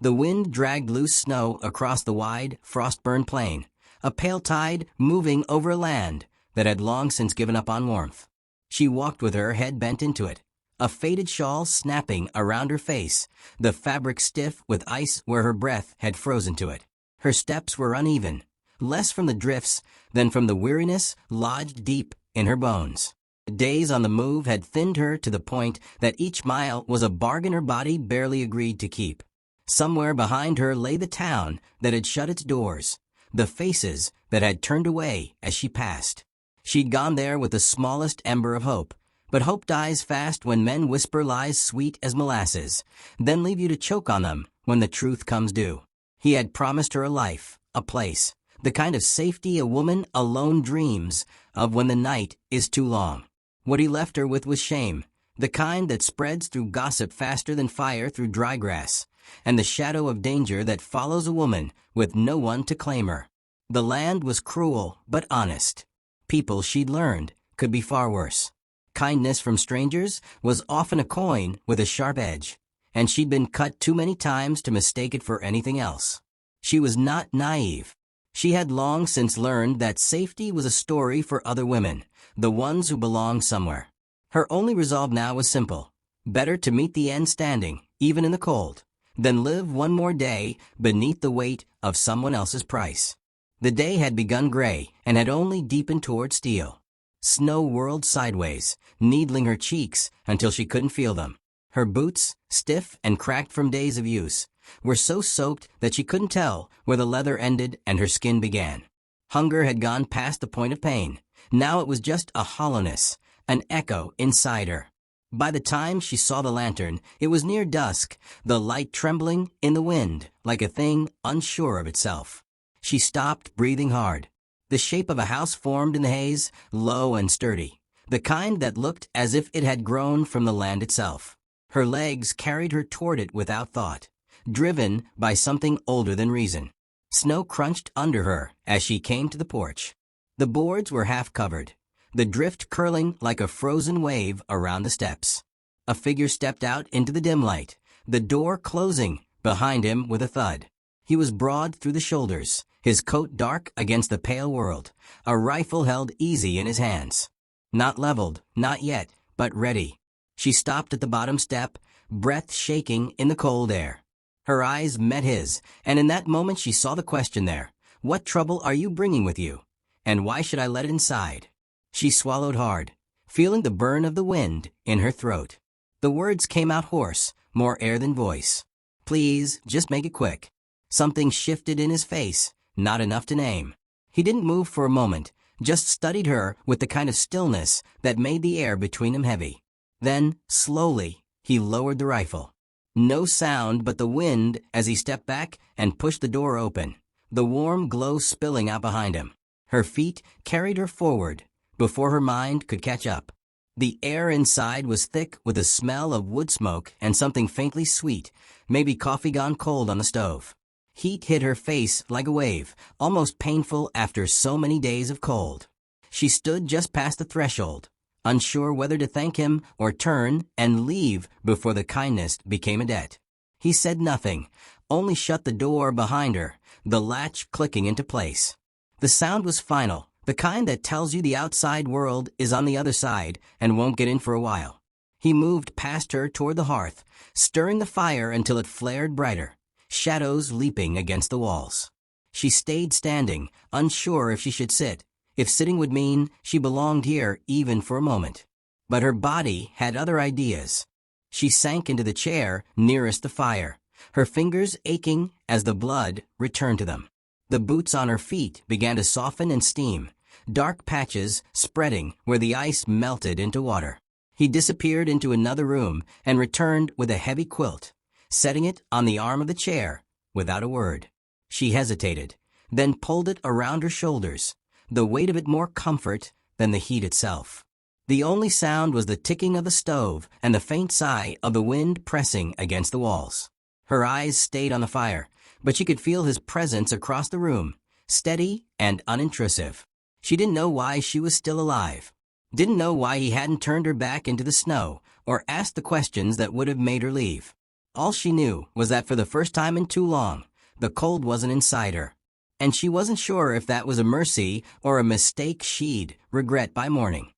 The wind dragged loose snow across the wide, frost-burned plain, a pale tide moving over a land that had long since given up on warmth. She walked with her head bent into it, a faded shawl snapping around her face, the fabric stiff with ice where her breath had frozen to it. Her steps were uneven, less from the drifts than from the weariness lodged deep in her bones. Days on the move had thinned her to the point that each mile was a bargain her body barely agreed to keep. Somewhere behind her lay the town that had shut its doors, the faces that had turned away as she passed. She'd gone there with the smallest ember of hope, but hope dies fast when men whisper lies sweet as molasses, then leave you to choke on them when the truth comes due. He had promised her a life, a place, the kind of safety a woman alone dreams of when the night is too long. What he left her with was shame, the kind that spreads through gossip faster than fire through dry grass, and the shadow of danger that follows a woman with no one to claim her. The land was cruel but honest. People, she'd learned, could be far worse. Kindness from strangers was often a coin with a sharp edge, and she'd been cut too many times to mistake it for anything else. She was not naive. She had long since learned that safety was a story for other women, the ones who belong somewhere. Her only resolve now was simple: better to meet the end standing, even in the cold, than live one more day beneath the weight of someone else's price. The day had begun gray and had only deepened toward steel. Snow whirled sideways, needling her cheeks until she couldn't feel them. Her boots, stiff and cracked from days of use, were so soaked that she couldn't tell where the leather ended and her skin began. Hunger had gone past the point of pain. Now it was just a hollowness, an echo inside her. By the time she saw the lantern, it was near dusk, the light trembling in the wind like a thing unsure of itself. She stopped, breathing hard. The shape of a house formed in the haze, low and sturdy, the kind that looked as if it had grown from the land itself. Her legs carried her toward it without thought, driven by something older than reason. Snow crunched under her as she came to the porch. The boards were half covered, the drift curling like a frozen wave around the steps. A figure stepped out into the dim light, the door closing behind him with a thud. He was broad through the shoulders, his coat dark against the pale world, a rifle held easy in his hands. Not leveled, not yet, but ready. She stopped at the bottom step, breath shaking in the cold air. Her eyes met his, and in that moment she saw the question there. What trouble are you bringing with you? And why should I let it inside? She swallowed hard, feeling the burn of the wind in her throat. The words came out hoarse, more air than voice. Please, just make it quick. Something shifted in his face, not enough to name. He didn't move for a moment, just studied her with the kind of stillness that made the air between them heavy. Then, slowly, he lowered the rifle. No sound but the wind as he stepped back and pushed the door open, the warm glow spilling out behind him. Her feet carried her forward before her mind could catch up. The air inside was thick with the smell of wood smoke and something faintly sweet, maybe coffee gone cold on the stove. Heat hit her face like a wave, almost painful after so many days of cold. She stood just past the threshold, unsure whether to thank him or turn and leave before the kindness became a debt. He said nothing, only shut the door behind her, the latch clicking into place. The sound was final, the kind that tells you the outside world is on the other side and won't get in for a while. He moved past her toward the hearth, stirring the fire until it flared brighter, shadows leaping against the walls. She stayed standing, unsure if she should sit, if sitting would mean she belonged here even for a moment. But her body had other ideas. She sank into the chair nearest the fire, her fingers aching as the blood returned to them. The boots on her feet began to soften and steam, dark patches spreading where the ice melted into water. He disappeared into another room and returned with a heavy quilt, setting it on the arm of the chair without a word. She hesitated, then pulled it around her shoulders, the weight of it more comfort than the heat itself. The only sound was the ticking of the stove and the faint sigh of the wind pressing against the walls. Her eyes stayed on the fire, but she could feel his presence across the room, steady and unintrusive. She didn't know why she was still alive, didn't know why he hadn't turned her back into the snow or asked the questions that would have made her leave. All she knew was that for the first time in too long, the cold wasn't inside her. And she wasn't sure if that was a mercy or a mistake she'd regret by morning.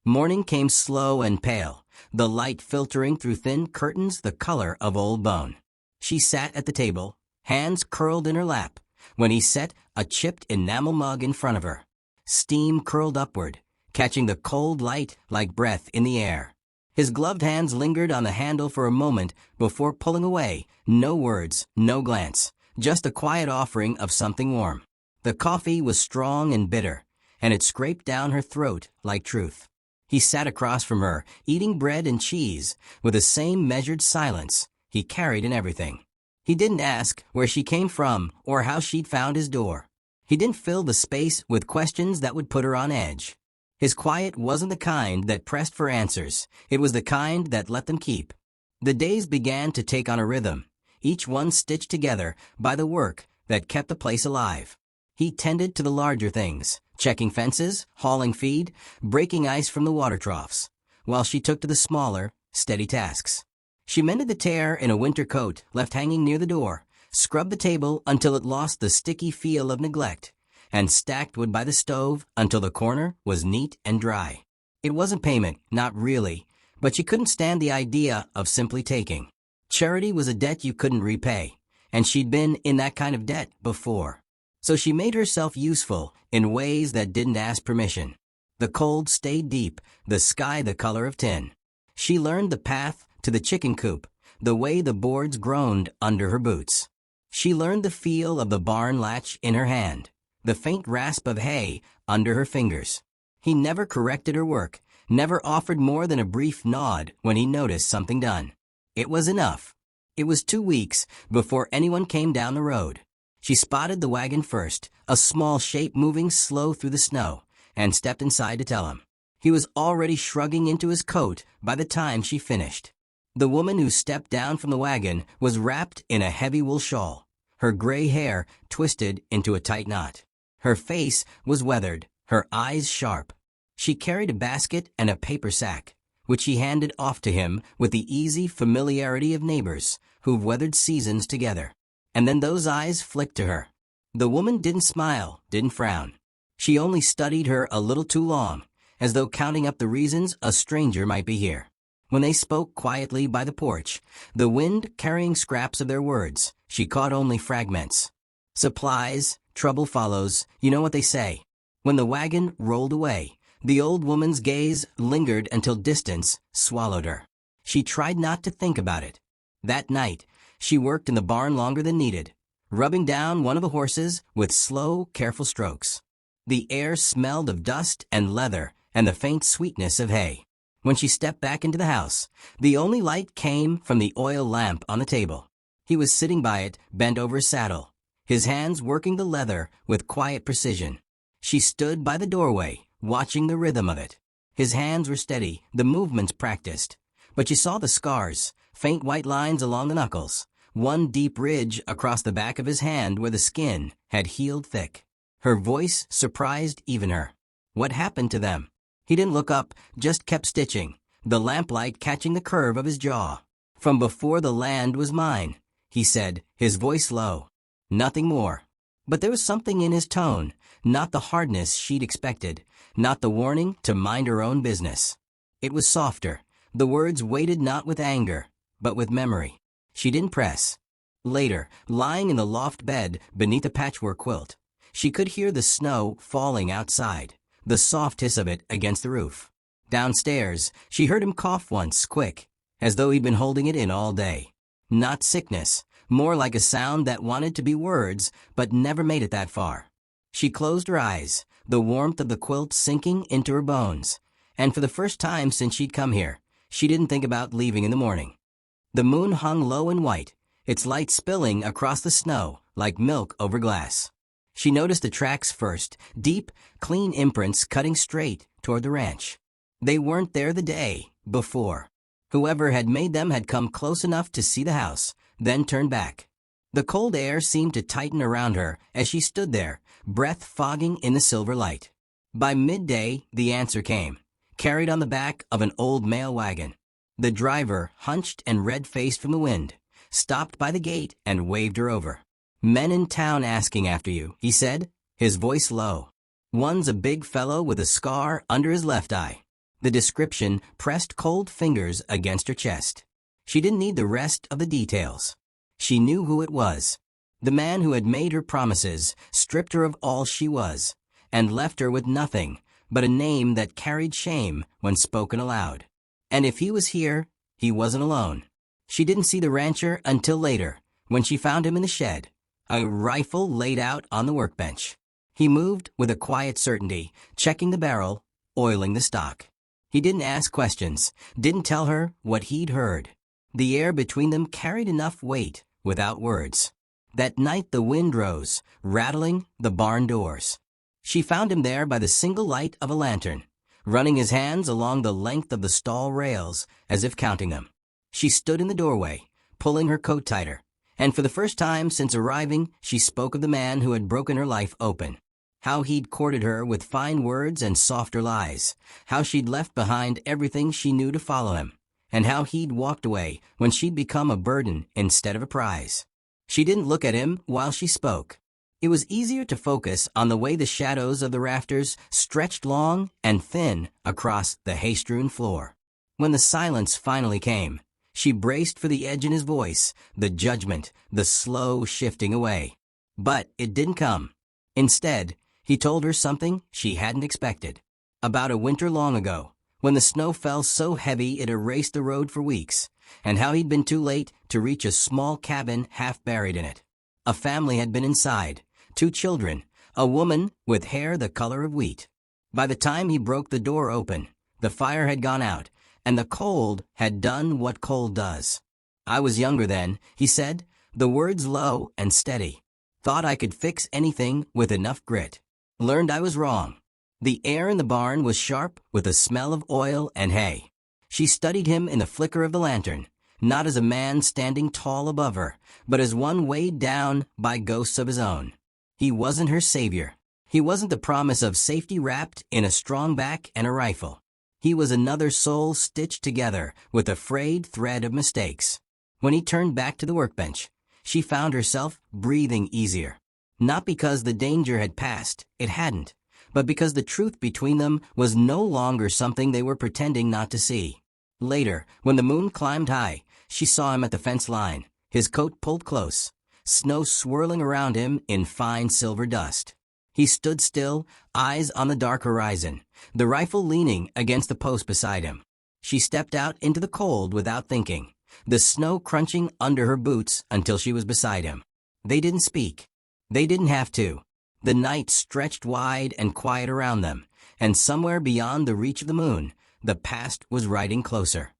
Morning came slow and pale, the light filtering through thin curtains the color of old bone. She sat at the table, hands curled in her lap, when he set a chipped enamel mug in front of her. Steam curled upward, catching the cold light like breath in the air. His gloved hands lingered on the handle for a moment before pulling away. No words, no glance, just a quiet offering of something warm. The coffee was strong and bitter, and it scraped down her throat like truth. He sat across from her, eating bread and cheese, with the same measured silence he carried in everything. He didn't ask where she came from or how she'd found his door. He didn't fill the space with questions that would put her on edge. His quiet wasn't the kind that pressed for answers. It was the kind that let them keep. The days began to take on a rhythm, each one stitched together by the work that kept the place alive. He tended to the larger things, checking fences, hauling feed, breaking ice from the water troughs, while she took to the smaller, steady tasks. She mended the tear in a winter coat left hanging near the door, scrubbed the table until it lost the sticky feel of neglect, and stacked wood by the stove until the corner was neat and dry. It wasn't payment, not really, but she couldn't stand the idea of simply taking. Charity was a debt you couldn't repay, and she'd been in that kind of debt before. So she made herself useful in ways that didn't ask permission. The cold stayed deep, the sky the color of tin. She learned the path to the chicken coop, the way the boards groaned under her boots. She learned the feel of the barn latch in her hand, the faint rasp of hay under her fingers. He never corrected her work, never offered more than a brief nod when he noticed something done. It was enough. It was 2 weeks before anyone came down the road. She spotted the wagon first, a small shape moving slow through the snow, and stepped inside to tell him. He was already shrugging into his coat by the time she finished. The woman who stepped down from the wagon was wrapped in a heavy wool shawl, her gray hair twisted into a tight knot. Her face was weathered, her eyes sharp. She carried a basket and a paper sack, which she handed off to him with the easy familiarity of neighbors who've weathered seasons together. And then those eyes flicked to her. The woman didn't smile, didn't frown. She only studied her a little too long, as though counting up the reasons a stranger might be here. When they spoke quietly by the porch, the wind carrying scraps of their words, she caught only fragments. Supplies, trouble follows, you know what they say. When the wagon rolled away, the old woman's gaze lingered until distance swallowed her. She tried not to think about it. That night, she worked in the barn longer than needed, rubbing down one of the horses with slow, careful strokes. The air smelled of dust and leather and the faint sweetness of hay. When she stepped back into the house, the only light came from the oil lamp on the table. He was sitting by it, bent over his saddle, his hands working the leather with quiet precision. She stood by the doorway, watching the rhythm of it. His hands were steady, the movements practiced, but she saw the scars, faint white lines along the knuckles, one deep ridge across the back of his hand where the skin had healed thick. Her voice surprised even her. What happened to them? He didn't look up, just kept stitching, the lamplight catching the curve of his jaw. From before the land was mine, he said, his voice low. Nothing more. But there was something in his tone, not the hardness she'd expected, not the warning to mind her own business. It was softer. The words weighted not with anger, but with memory. She didn't press. Later, lying in the loft bed beneath a patchwork quilt, she could hear the snow falling outside, the soft hiss of it against the roof. Downstairs, she heard him cough once, quick, as though he'd been holding it in all day. Not sickness, more like a sound that wanted to be words, but never made it that far. She closed her eyes, the warmth of the quilt sinking into her bones, and for the first time since she'd come here, she didn't think about leaving in the morning. The moon hung low and white, its light spilling across the snow like milk over glass. She noticed the tracks first, deep, clean imprints cutting straight toward the ranch. They weren't there the day before. Whoever had made them had come close enough to see the house, then turned back. The cold air seemed to tighten around her as she stood there, breath fogging in the silver light. By midday, the answer came, carried on the back of an old mail wagon. The driver, hunched and red-faced from the wind, stopped by the gate and waved her over. "Men in town asking after you," he said, his voice low. "One's a big fellow with a scar under his left eye." The description pressed cold fingers against her chest. She didn't need the rest of the details. She knew who it was. The man who had made her promises, stripped her of all she was, and left her with nothing but a name that carried shame when spoken aloud. And if he was here, he wasn't alone. She didn't see the rancher until later, when she found him in the shed, a rifle laid out on the workbench. He moved with a quiet certainty, checking the barrel, oiling the stock. He didn't ask questions, didn't tell her what he'd heard. The air between them carried enough weight without words. That night the wind rose, rattling the barn doors. She found him there by the single light of a lantern, running his hands along the length of the stall rails as if counting them. She stood in the doorway, pulling her coat tighter, and for the first time since arriving she spoke of the man who had broken her life open. How he'd courted her with fine words and softer lies, how she'd left behind everything she knew to follow him, and how he'd walked away when she'd become a burden instead of a prize. She didn't look at him while she spoke. It was easier to focus on the way the shadows of the rafters stretched long and thin across the hay-strewn floor. When the silence finally came, she braced for the edge in his voice, the judgment, the slow shifting away. But it didn't come. Instead, he told her something she hadn't expected. About a winter long ago, when the snow fell so heavy it erased the road for weeks, and how he'd been too late to reach a small cabin half buried in it. A family had been inside, 2 children, a woman with hair the color of wheat. By the time he broke the door open, the fire had gone out, and the cold had done what cold does. "I was younger then," he said, the words low and steady. "Thought I could fix anything with enough grit. Learned I was wrong." The air in the barn was sharp with the smell of oil and hay. She studied him in the flicker of the lantern, not as a man standing tall above her, but as one weighed down by ghosts of his own. He wasn't her savior. He wasn't the promise of safety wrapped in a strong back and a rifle. He was another soul stitched together with a frayed thread of mistakes. When he turned back to the workbench, she found herself breathing easier. Not because the danger had passed, it hadn't, but because the truth between them was no longer something they were pretending not to see. Later, when the moon climbed high, she saw him at the fence line, his coat pulled close, snow swirling around him in fine silver dust. He stood still, eyes on the dark horizon, the rifle leaning against the post beside him. She stepped out into the cold without thinking, the snow crunching under her boots until she was beside him. They didn't speak. They didn't have to. The night stretched wide and quiet around them, and somewhere beyond the reach of the moon, the past was riding closer.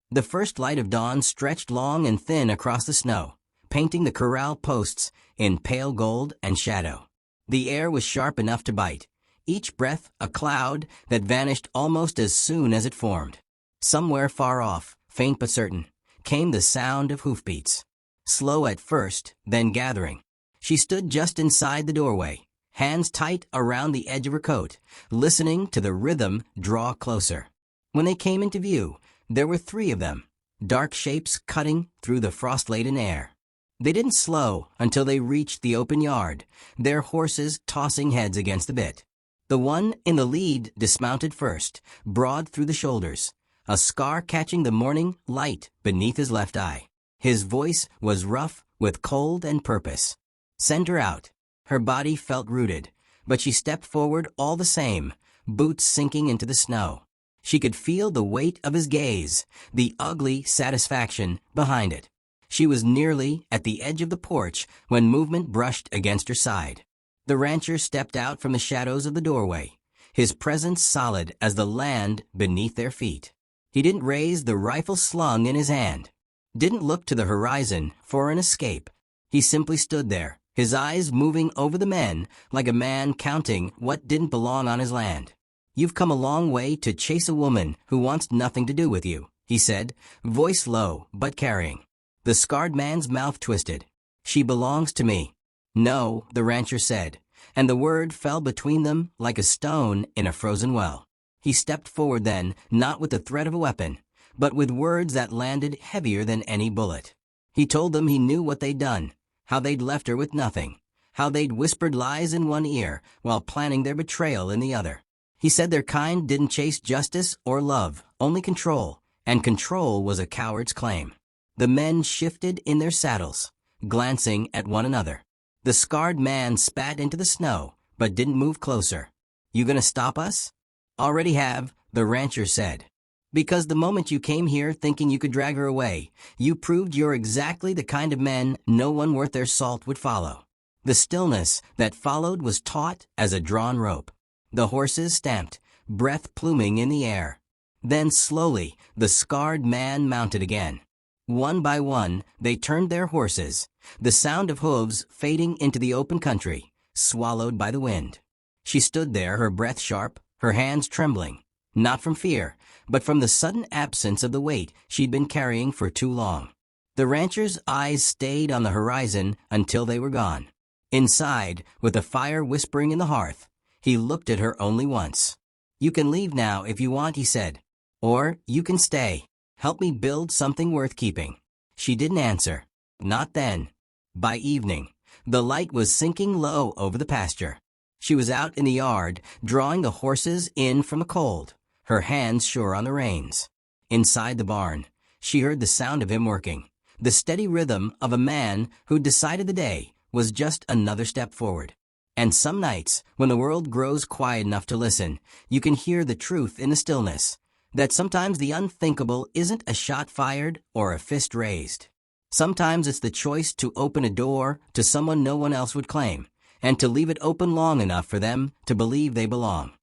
The first light of dawn stretched long and thin across the snow, painting the corral posts in pale gold and shadow. The air was sharp enough to bite, each breath a cloud that vanished almost as soon as it formed. Somewhere far off, faint but certain, came the sound of hoofbeats. Slow at first, then gathering. She stood just inside the doorway, hands tight around the edge of her coat, listening to the rhythm draw closer. When they came into view, there were 3 of them, dark shapes cutting through the frost-laden air. They didn't slow until they reached the open yard, their horses tossing heads against the bit. The one in the lead dismounted first, broad through the shoulders, a scar catching the morning light beneath his left eye. His voice was rough with cold and purpose. "Send her out." Her body felt rooted, but she stepped forward all the same, boots sinking into the snow. She could feel the weight of his gaze, the ugly satisfaction behind it. She was nearly at the edge of the porch when movement brushed against her side. The rancher stepped out from the shadows of the doorway, his presence solid as the land beneath their feet. He didn't raise the rifle slung in his hand, didn't look to the horizon for an escape. He simply stood there, his eyes moving over the men like a man counting what didn't belong on his land. "You've come a long way to chase a woman who wants nothing to do with you," he said, voice low but carrying. The scarred man's mouth twisted. "She belongs to me." "No," the rancher said, and the word fell between them like a stone in a frozen well. He stepped forward then, not with the threat of a weapon, but with words that landed heavier than any bullet. He told them he knew what they'd done, how they'd left her with nothing, how they'd whispered lies in one ear while planning their betrayal in the other. He said their kind didn't chase justice or love, only control, and control was a coward's claim. The men shifted in their saddles, glancing at one another. The scarred man spat into the snow, but didn't move closer. "You gonna stop us?" "Already have," the rancher said. "Because the moment you came here thinking you could drag her away, you proved you're exactly the kind of men no one worth their salt would follow." The stillness that followed was taut as a drawn rope. The horses stamped, breath pluming in the air. Then slowly, the scarred man mounted again. One by one, they turned their horses, the sound of hooves fading into the open country, swallowed by the wind. She stood there, her breath sharp, her hands trembling, not from fear, but from the sudden absence of the weight she'd been carrying for too long. The rancher's eyes stayed on the horizon until they were gone. Inside, with the fire whispering in the hearth, he looked at her only once. "You can leave now if you want," he said. "Or you can stay. Help me build something worth keeping." She didn't answer. Not then. By evening, the light was sinking low over the pasture. She was out in the yard, drawing the horses in from the cold, her hands sure on the reins. Inside the barn, she heard the sound of him working, the steady rhythm of a man who'd decided the day was just another step forward. And some nights, when the world grows quiet enough to listen, you can hear the truth in the stillness, that sometimes the unthinkable isn't a shot fired or a fist raised. Sometimes it's the choice to open a door to someone no one else would claim, and to leave it open long enough for them to believe they belong.